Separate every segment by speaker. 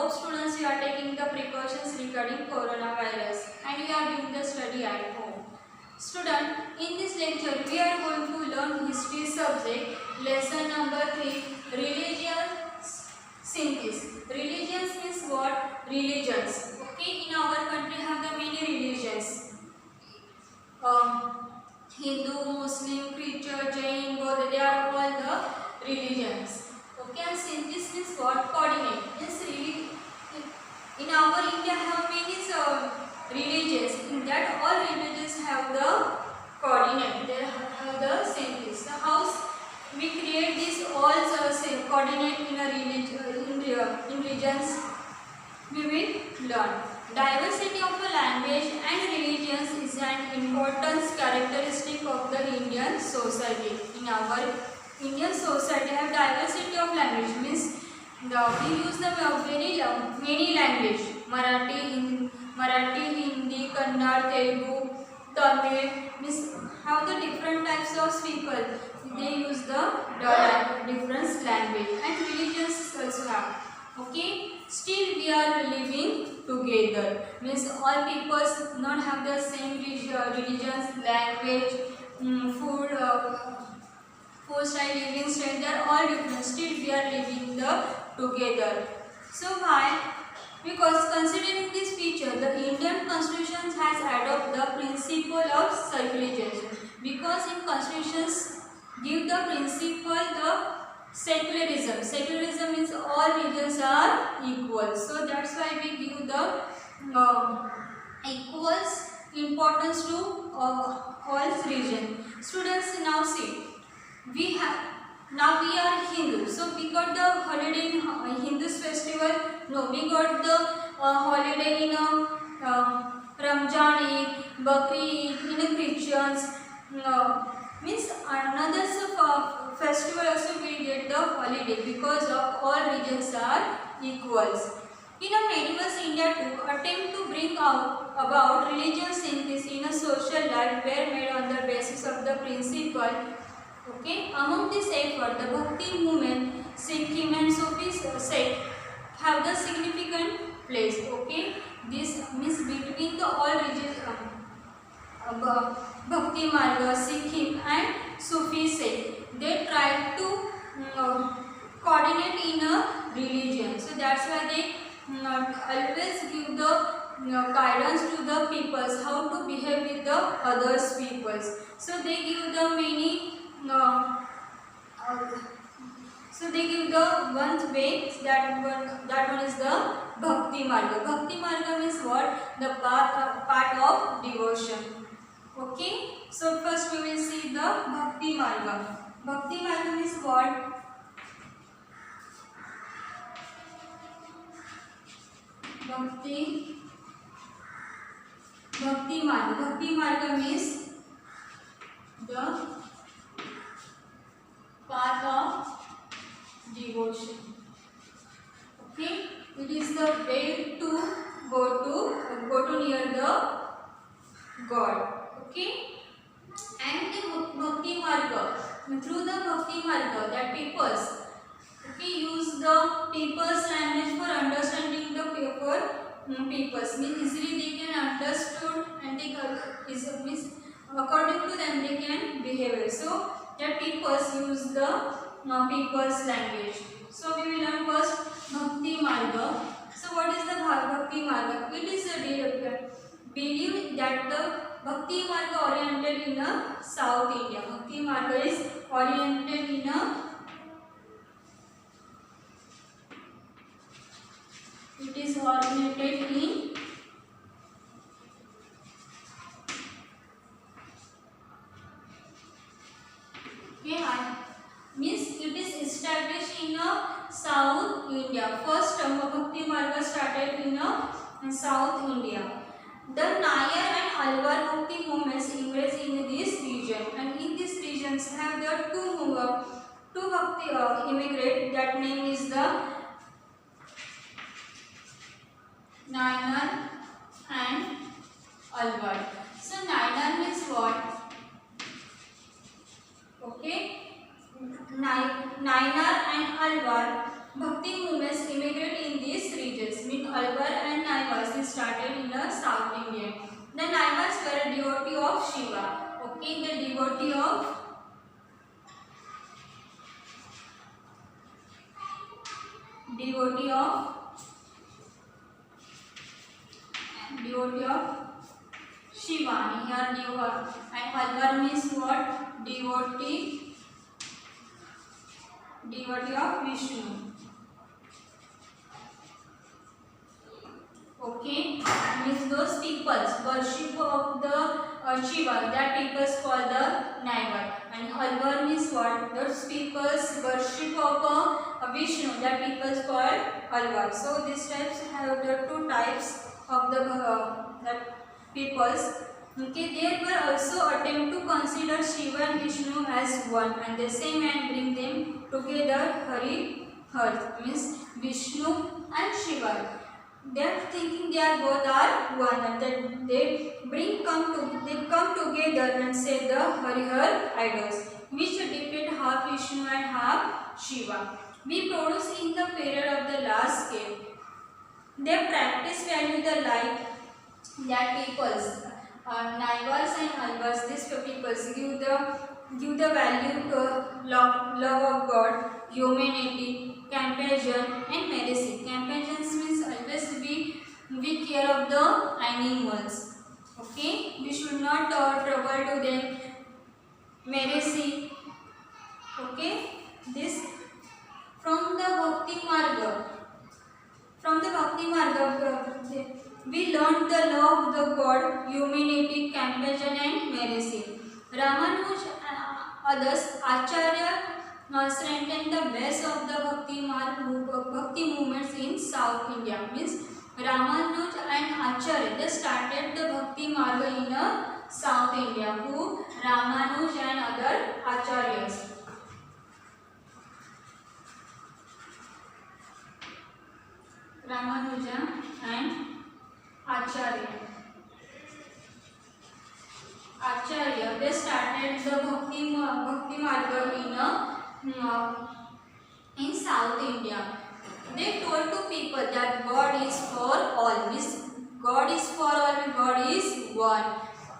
Speaker 1: hope students you are taking the precautions regarding coronavirus and you are doing the study at home. Student, in this lecture we are going to learn history subject, lesson number 3, religion synthesis. Religions means what? Religions. Okay, in our country have the many religions. Hindu, Muslim, Christian, Jain, Buddha, they are all the religions. Okay, and synthesis means what? Coordinate. Means really, in our India have many religions. In that all religions have the coordinate. They have the synthesis. So how we create this all coordinate in a religion, in regions? We will learn. Diversity of the language and religions is an important characteristic of the Indian society. In our Indian society have diversity of language means we use the many language. Marathi, Hindi, Kannada, Telugu, Tamil means have the different types of people. They use the different language and religions also have. Okay, still we are living together. Means all peoples not have the same religions, language, food, food style, living style. They are all different. Still we are living together. So why? Because considering this feature, the Indian Constitution has adopted the principle of secularism. Because in constitutions give the principle the secularism. Secularism means all religions are equal. So that's why we give the equals importance to all religion. Students, now see, we are Hindu. So we got the holiday in Hindus festival. No, we got the holiday in Ramjan Eid, Bakri Eid, in Christians. Means another festival also we get the holiday because of all regions are equals. In a medieval India too, attempt to bring out about religious synthesis in a social life were made on the basis of the principle. Okay, among this effort, the Bhakti movement, Sikhism and Sufi sect have the significant place. Okay, this means between the all religions. Bhakti Marga, Sikhism and Sufi sect, they try to coordinate in a religion. So that's why they always give the guidance to the peoples how to behave with the others peoples. So they give the many. So they give the one way that one is the Bhakti Marga. Bhakti Marga means what? The part of devotion. Okay, so first we will see the Bhakti Marga. Bhakti Marga means what? Bhakti Marga. Bhakti Marga means the path of devotion. Okay, it is the way to go to near the God. Okay, and the Bhakti Marga, through the Bhakti Marga, that peoples use the people's language for understanding the peoples. Means easily they can understood and they means according to them they can behave. So that peoples use the people's language. So we will learn first Bhakti Marga. So what is the Bhakti Marga? It is a belief that the Bhakti Marga oriented in South India. Bhakti Marga is oriented in it is oriented in means it is established in South India. First Bhakti Marga started in South India. The Nayar and Alwar Bhakti movements emerged in this region, and in this region have the two Bhakti immigrate. That name is the Nayar and Alwar. So Nayar means what? Okay, Nayar and Alwar Bhakti movements immigrate in these regions. Mean Alvar and Naivas is started in the South India. The Naivas were a devotee of Shiva. Okay, the devotee of Shiva. Here devotee and Alvar means what? Devotee of Vishnu. Okay, means those peoples worship of the Shiva, that peoples called the Naivar. And Alvar means what? Those peoples worship of Vishnu, that peoples called Alvar. So these types have the two types of the peoples. Okay, there were also attempt to consider Shiva and Vishnu as one and the same and bring them together. Har means Vishnu and Shiva. They are thinking they are both are one, and that they come together and say the Harihar idols, which depict half Vishnu and half Shiva. We produce in the period of the last scale. They practice value the light that peoples, Naivas and Alvas, these peoples give the value to love of God, humanity, compassion and mercy. Compassion means always we care of the animals. Okay, we should not trouble to them. Mercy. Okay, this from the Bhakti Marga. From the Bhakti Marga, we learned the love of the God, humanity, compassion and mercy. Ramanuj and others, Acharya strengthened the base of the Bhakti movements in South India. Means Ramanuj and Acharya, they started the Bhakti Marga in South India. Who? Ramanuj and other Acharyas. Ramanuja and Acharya. They started the Bhakti Marga in South India. They told to people that God is for all. Means God is for all and God is one.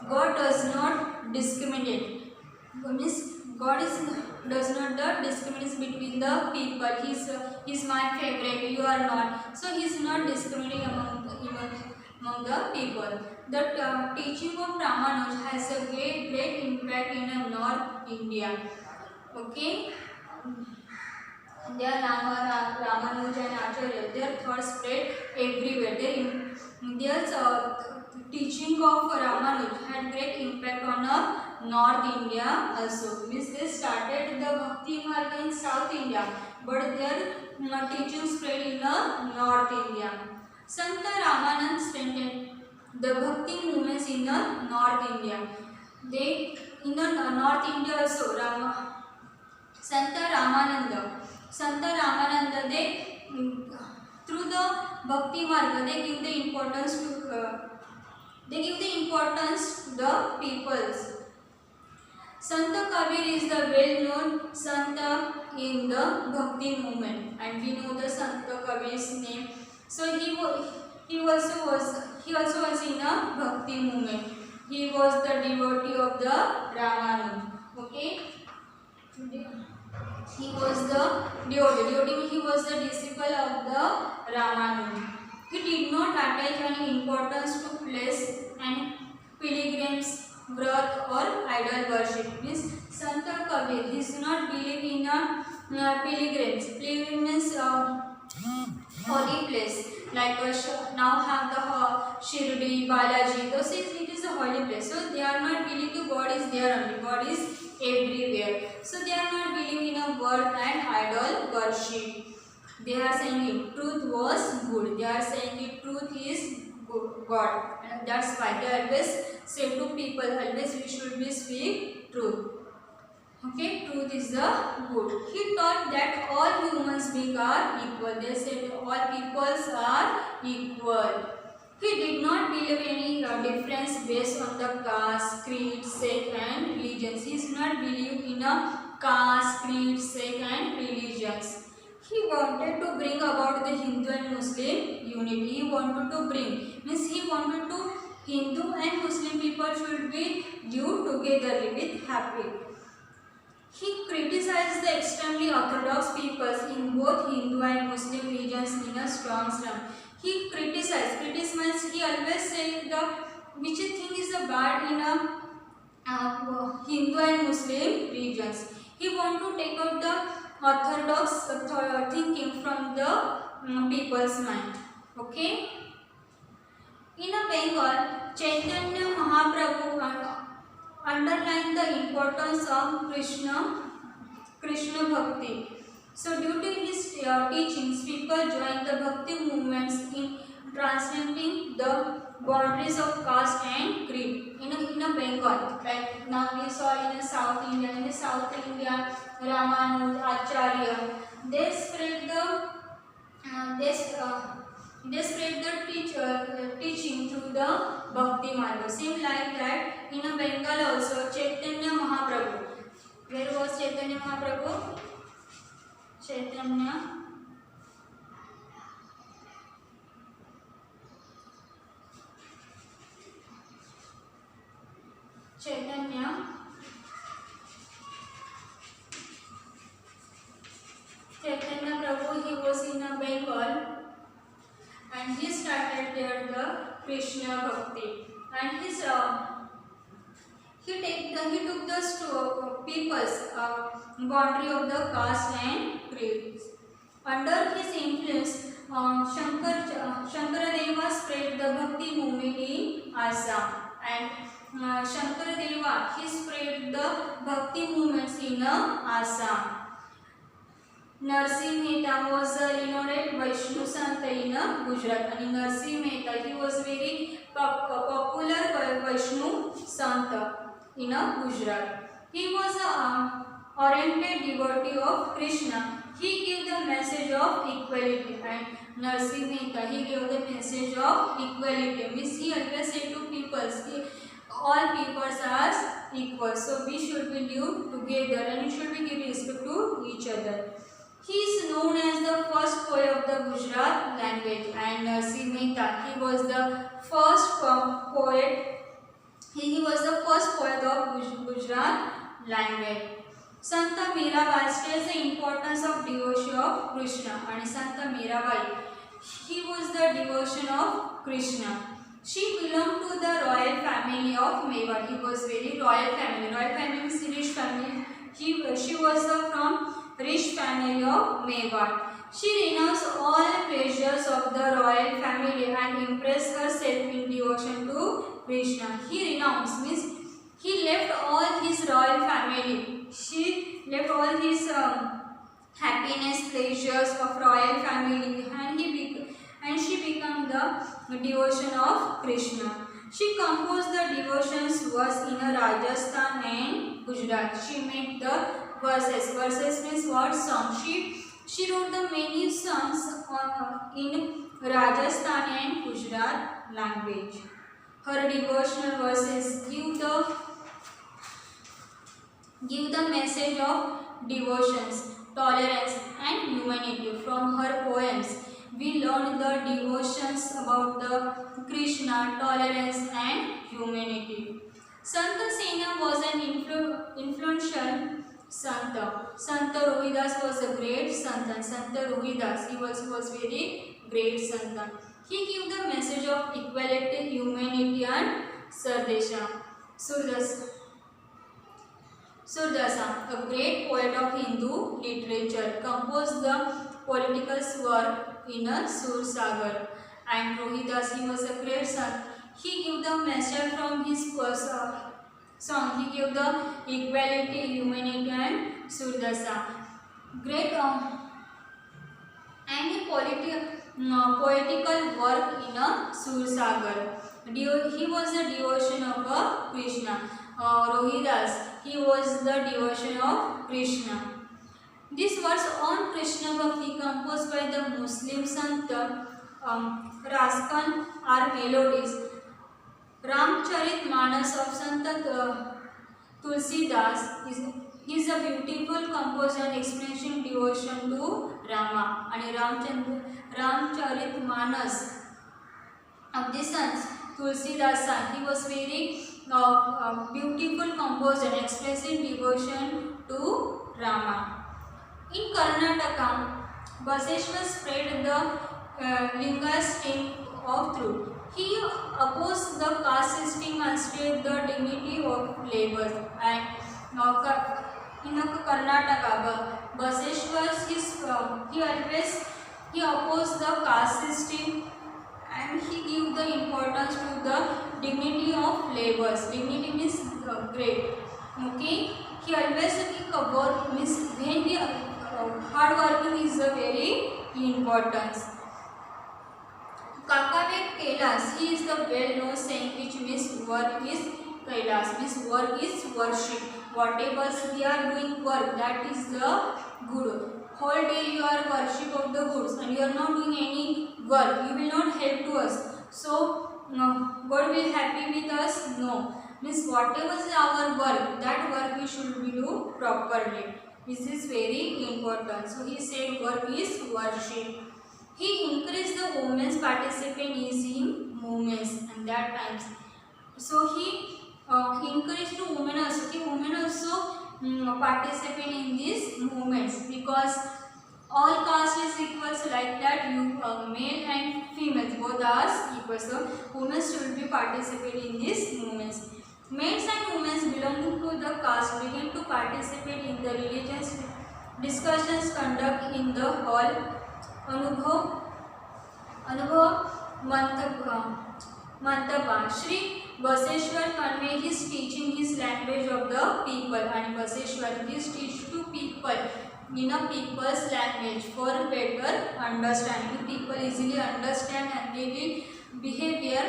Speaker 1: God does not discriminate. Means God does not discriminate between the people. He is my favorite, you are not. So he is not discriminating among the people. The teaching of Ramanuj has a great impact in North India. Okay. Their Ramanuj and Acharya, their thoughts spread everywhere. Their teaching of Ramanuj had great impact on North India also. Means they started the Bhakti Marga in South India, but their teaching spread in North India. Santa Ramanand strengthened the Bhakti movements in North India. They in North India also Santa Ramananda, they through the Bhakti Marga, they give the importance to the peoples. Santa Kabir is the well-known Santa in the Bhakti movement, and we know the Santa Kabir's name. So he also was in a Bhakti movement. He was the devotee of the Ramanuj. Okay. He was the devotee. He was the disciple of the Ramanuj. He did not attach any importance to place and pilgrims, vrat or idol worship. Means Santa Kabir, he does not believe in pilgrims. Pilgrim means holy place. Like now have the Shirdi, Balaji. Those it is a holy place. So they are not believing God is there only. God is everywhere. So they are not believing in a word and idol worship. They are saying truth was good. They are saying truth is God. And that's why they always say to people, always we should be speak truth. Okay, truth is the good. He taught that all humans beings are equal. They said all peoples are equal. He did not believe any difference based on the caste, creed, sect and religions. He is not believe in a caste, creed, sect and religions. He wanted to bring about the Hindu and Muslim unity. He wanted to bring, means he wanted to Hindu and Muslim people should be live together with happy. He criticized the extremely orthodox peoples in both Hindu and Muslim regions in a strong term. He criticized. Means he always said the which thing is a bad in a Hindu and Muslim regions. He want to take out the orthodox thinking from the people's mind. Okay. In a Bengal, Chaitanya Mahaprabhu underlined the importance of Krishna Bhakti. So due to his teachings, people joined the Bhakti movements in transcending the boundaries of caste and creed. In a Bengal, like now we saw in South India, Ramanuj, Acharya, they spread the teaching through the Bhakti Marga. Same like that in a Bengal also, Chaitanya Mahaprabhu. Where was Chaitanya Mahaprabhu? Chaitanya Prabhu, he was in a Bengal and he started there the Krishna Bhakti, and he took the people's boundary of the caste and creed. Under his influence, Shankaradeva spread the Bhakti movement in Assam, and Shankaradeva he spread the Bhakti movements in Assam. Narsi Mehta was a renowned Vaishnu Sant in Gujarat, and Narsi Mehta he was very popular Vaishnu Sant in Gujarat. He was an oriented devotee of Krishna. He gave the message of equality, and Narsi Mehta he gave the message of equality. Means he always said to people, all people are equal, so we should be live together and we should be giving respect to each other. He is known as the first poet of the Gujarat language, and Narsi Mehta he was the first poet. He was the first poet of Gujarat language. Santa Mirabai states the importance of devotion of Krishna, and Santa Mirabai he was the devotion of Krishna. She belonged to the royal family of Mewar. He was very royal family. Royal family means rich family. She was from rich family of Mewar. She renounced all pleasures of the royal family and impressed herself in devotion to Krishna. He renounced means he left all his royal family. She left all his happiness, pleasures of royal family, and she became the devotion of Krishna. She composed the devotions verse in Rajasthan and Gujarat. She made the verses. Verses means what? Songs. She wrote the many songs in Rajasthan and Gujarat language. Her devotional verses give the message of devotions, tolerance and humanity. From her poems, we learn the devotions about the Krishna, tolerance and humanity. Santa Sena was an influential Santa. Santa Rohidas was a great Santa. Santa Rohidas, he was very great Santa. He gave the message of equality, humanity and Sardesha. Surdasa, a great poet of Hindu literature, composed the political work in Sursagar. And Rohidas, he was a great son. He gave the message from his song. He gave the equality, humanity and Surdasa. Great and poetical work in Sursagar. He was the devotion of Krishna. Rohidas, he was the devotion of Krishna. This was on Krishna Bhakti composed by the Muslim Sant Raskan are melodies. Ramcharit Manas of Sant Tulsidas is a beautiful composer and expressing devotion to Rama. आणि Ramcharitmanas of the sons Tulsidas son. He was very beautiful composer and expressing devotion to Rama. In Karnataka, Baseshwar spread the Linga stream of truth. He opposed the caste system and stated the dignity of labor. And in Karnataka, Baseshwar he opposed the caste system and he gave the importance to the dignity of labors. Dignity means great. Okay, he always work means when we hard working is a very importance. Kakavek Kailas, he is the well-known saying which means work is Kailas, means work is worship. Whatever we are doing work, that is the good. Whole day you are worship of the goods and you are not doing any work, you will not help to us. So God will happy with us? No. Means whatever is our work, that work we should be do properly. This is very important. So he said work is worship. He encouraged the women's participation in movements and that times. So he encouraged the women also. Women also participate in these movements because all caste is equals like that. You male and females both are equal. So women should be participate in these movements. Males and women belonging to the caste begin to participate in the religious discussions conducted in the hall. Anubhav Mantapa. Shri Baseshwar convey his teaching his language of the people and Baseshwar is teach to people in a people's language for better understanding. People easily understand and they will behavior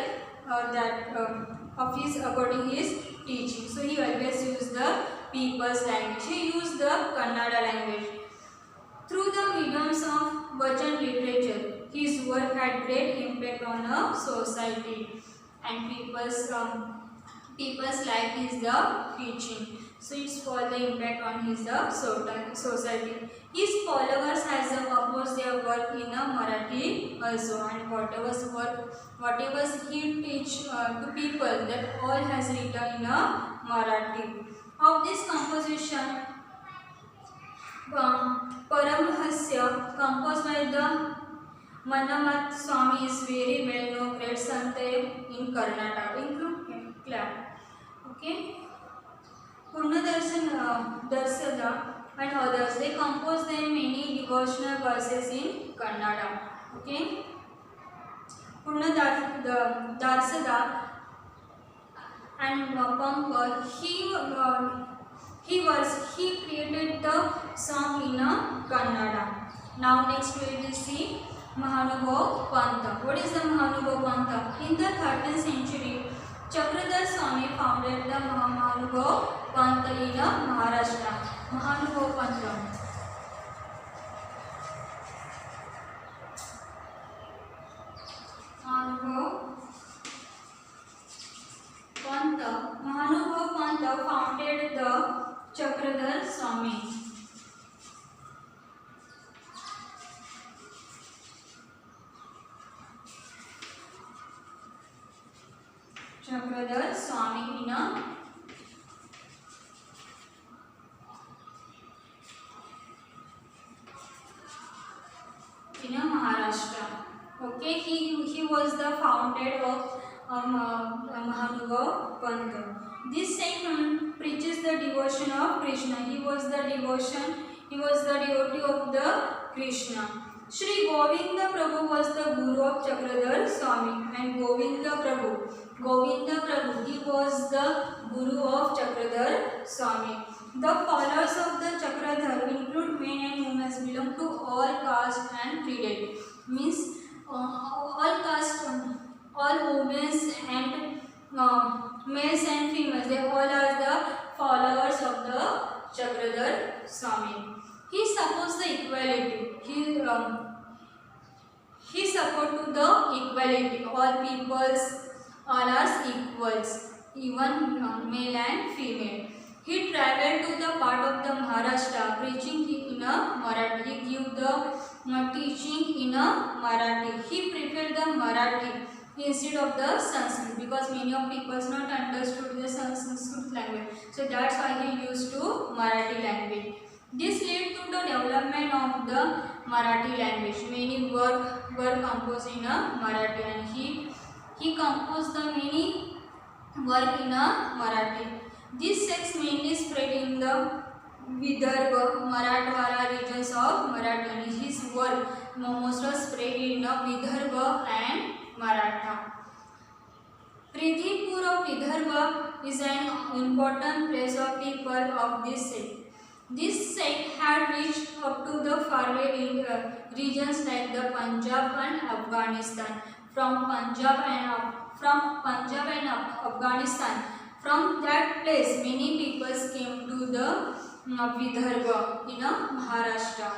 Speaker 1: of his according his teaching. So he always used the people's language. He used the Kannada language. Through the mediums of Vachan literature, his work had great impact on a society and people's life is the teaching. So it's for the impact on his society. His followers has composed their work in a Marathi also and whatever he teach to people that all has written in a Marathi. Of this composition, Paramhasya composed by the Manamath Swami is very well known great Sant in Karnataka. Include clap. Okay. Purna Darsada and others, they compose them many devotional verses in Kannada. Okay. Purna Darsada and Pampar, he created the song in Kannada. Now next we will see Mahanubhav Pantha. What is the Mahanubhav Pantha? In the 13th century, Chakradhar Swami founded the Mahanubhav Pantha in Maharashtra. Mahanubhav Pantha. Mahanubhav Pantha founded the Chakradhar Swami. Chakradhar Swami in Maharashtra. Okay, he was the founder of Mahanubhav Pantha. This saint preaches the devotion of Krishna. He was the devotee of the Krishna. Shri Govinda Prabhu was the guru of Chakradhar Swami and Govinda Prabhu, he was the guru of Chakradhar Swami. The followers of the Chakradhar include men and women belong to all caste and creed. Means all caste, all women and males and females, they all are the followers of the Chakradhar Swami. He supports the equality. He support to the equality. All peoples, all are equals, even male and female. He traveled to the part of the Maharashtra preaching in a Marathi. He gave the teaching in a Marathi. He preferred the Marathi instead of the Sanskrit because many of people not understood the Sanskrit language. So that's why he used to Marathi language. This led to the development of the Marathi language. Many were composed in a Marathi, and he composed the many work in a Marathi. This sect mainly spread in the Vidarbha, Marathwada regions of Marathi, and his work most of spread in the Vidarbha and Maratha. Pridhipur of Vidarbha is an important place of people of this sect. This sect had reached up to the faraway regions like the Punjab and Afghanistan. From Punjab and Afghanistan. From that place, many people came to the Vidarbha in Maharashtra.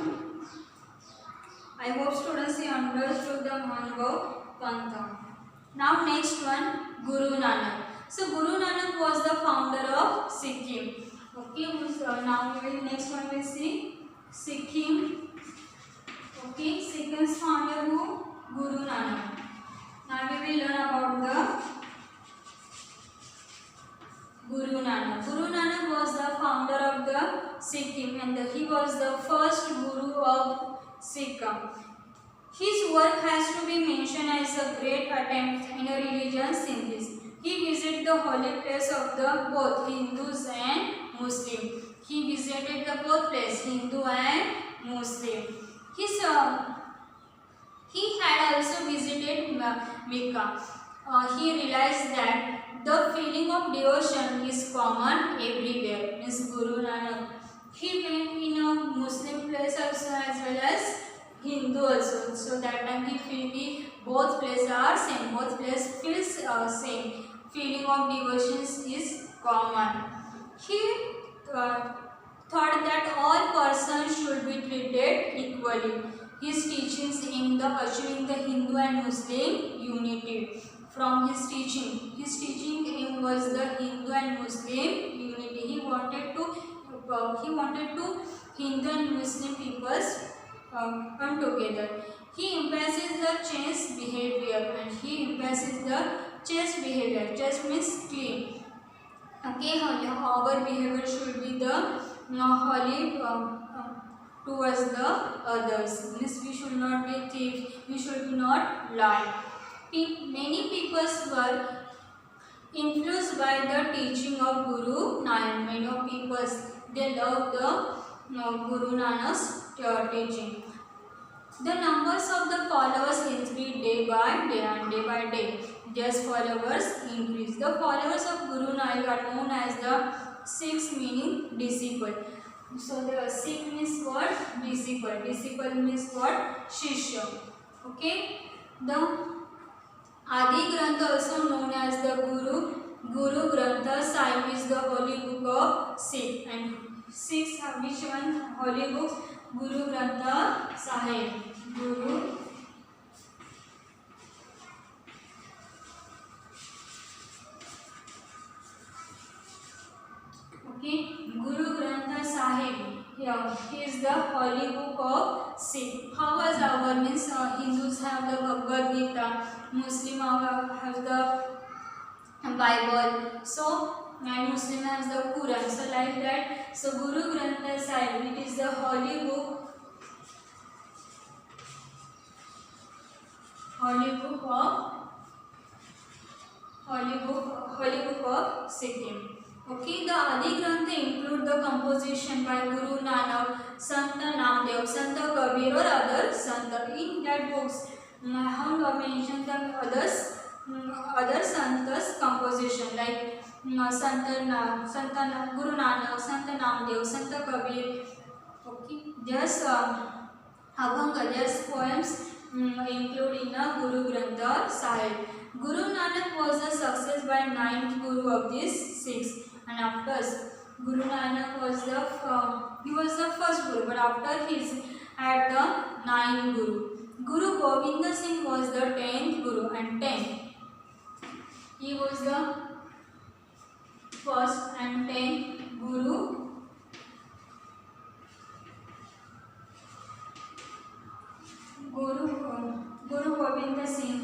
Speaker 1: I hope students you understood the Mahangaon Pantha. Now next one, Guru Nanak. So Guru Nanak was the founder of Sikkim. Okay, now next one we see Sikkim. Okay, Sikkim's founder who? Guru Nanak. Now we will learn about the Guru Nanak. Guru Nanak was the founder of the Sikkim, and he was the first Guru of Sikkim. His work has to be mentioned as a great attempt in a religion synthesis. He visited the holy place of the both Hindus and Muslim. He visited the both place Hindu and Muslim. He had also visited Mecca. He realized that the feeling of devotion is common everywhere. Means Guru Nanak. He went in a Muslim place also as well as Hindu also. So that time he feel both places are same. Both places feels same. Feeling of devotion is common. He thought that all persons should be treated equally. His teachings in the achieving the Hindu and Muslim unity. From his teaching aim was the Hindu and Muslim unity. He wanted to Hindu and Muslim peoples come together. He emphasizes the chaste behavior, and he emphasizes the chaste behavior. Chaste means clean. Okay, our behavior should be the holy towards the others. Means we should not be thief. We should not lie. Many people were influenced by the teaching of Guru Nanak. Many of people they love the Guru Nanak's teaching. The numbers of the followers increased day by day, and day by day their followers increased. The followers of Guru Nanak are known as the Sikhs, meaning disciple. So the Sikh means what? Disciple. Disciple means what? Shishya. Okay. The Adi Granth, also known as the Guru Granth Sahib, is the holy book of Sikh, and Sikhs have which one holy book? Guru Granth Sahib. Guru Granth Sahib. Yeah, he is the holy book of Sikh. How was our means? Hindus have the Bhagavad Gita, Muslim have the Bible. So and Muslim has the Quran. So like that. So Guru Granth Sahib, it is the holy book of Sikkim. Okay, the Adi Granth include the composition by Guru Nanak, Sant Namdev, Sant Kabir or other Sant. In that books, how mention the other Santas composition like Guru Nanak, Sant Namdev, Sant Kabir. Okay, just Abhanga, just poems include in a Guru Granth Sahib. Guru Nanak was the success by ninth Guru of this Sikhs, and after Guru Nanak was the first Guru, but after his had the 9th Guru. Guru Govinda Singh was the 10th Guru, and 10th. He was the first and 10th Guru Guru Guru Gobind Singh.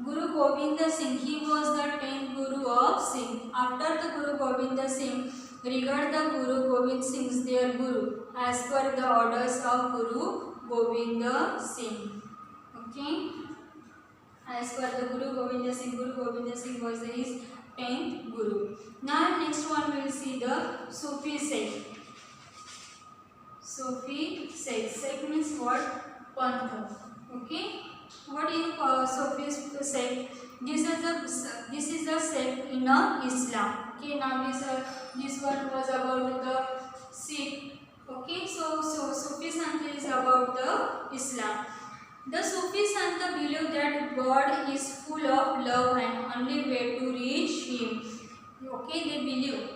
Speaker 1: Guru Gobind Singh, he was the 10th Guru of Sikh. After the Guru Gobind Singh, regard the Guru Gobind Singh their Guru as per the orders of Guru Gobind Singh. Okay, as per the Guru Gobind Singh was his 10th Guru. Now next one we will see the Sufi Sikh. Sufi Sikh. Sikh means what? Panth. Okay. What is Sufi sect? This is a sect in Islam. Okay, now this one was about the Sikh. Okay, so Sufi Sant is about the Islam. The Sufi Sant believe that God is full of love and only way to reach Him. Okay, they believe.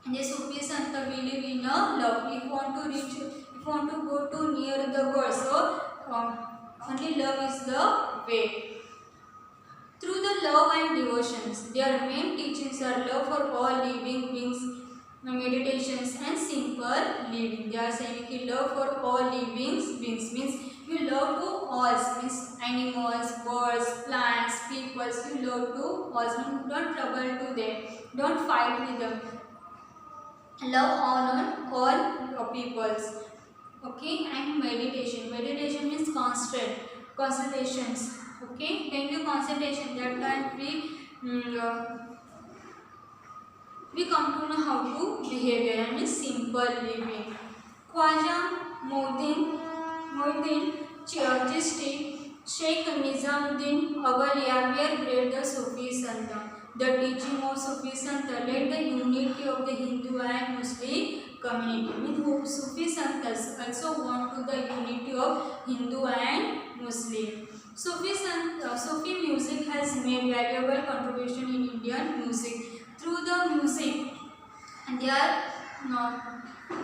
Speaker 1: The Sufi Sant believe in love. If you want to go to near the God, so only love is the way. Through the love and devotions, their main teachings are love for all living beings, meditations and simple living. They are saying that love for all living beings means you love to all, means animals, birds, plants, people. You love to all. Don't trouble to them. Don't fight with them. Love all peoples. Okay, and meditation. Meditation means concentrations. Okay, when you concentration, that time we come to know how to behave and simple living. Khwaja Muhyiddin Chishti, Sheikh Nizamuddin Awliya were great the Sufi Sant. The teaching of Sufi Sant led the unity of the Hindu and Muslim community. Means Sufi Santas also want to the unity of Hindu and Muslim. Sufi music has made valuable contribution in Indian music. Through the music,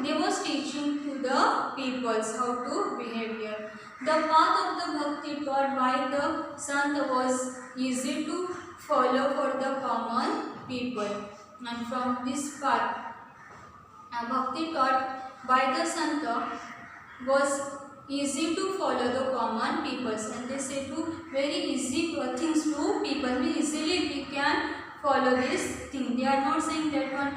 Speaker 1: they was teaching to the peoples how to behave here. The path of the bhakti taught by the Sant was easy to follow for the common people. And from this path, bhakti taught by the Sant was easy to follow the common peoples, and they say to very easy things to people. Easily we can follow this thing. They are not saying that one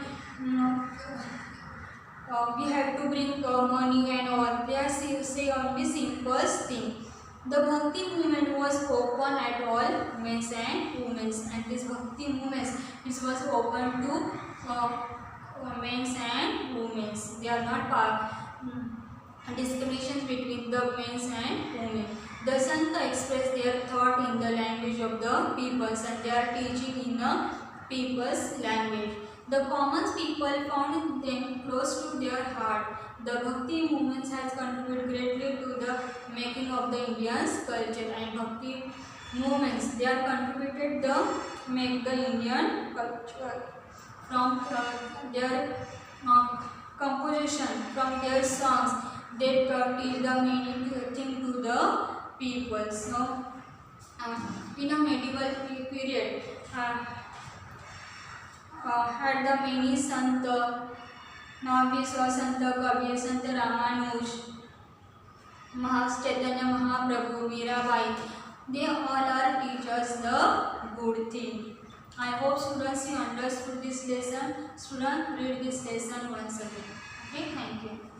Speaker 1: we have to bring money and all. They are say only simple thing. The Bhakti movement was open at all men and women, and this Bhakti movement was open to men and women. They are not discriminations between the men and women. The Santa express their thought in the language of the peoples, and they are teaching in the people's language. The common people found them close to their heart. The Bhakti movement has contributed greatly to the making of the Indian's culture, and Bhakti movements they are contributed to make the Indian culture from their composition, from their songs. They teach the meaning thing to the people. So, in a medieval period, had the many Sant, Naviswa Sant Kabir, Sant Ramanuj, Chaitanya Mahaprabhu, Mirabai. They all are teachers the good thing. I hope students you understood this lesson. Students read this lesson once again. Okay, thank you.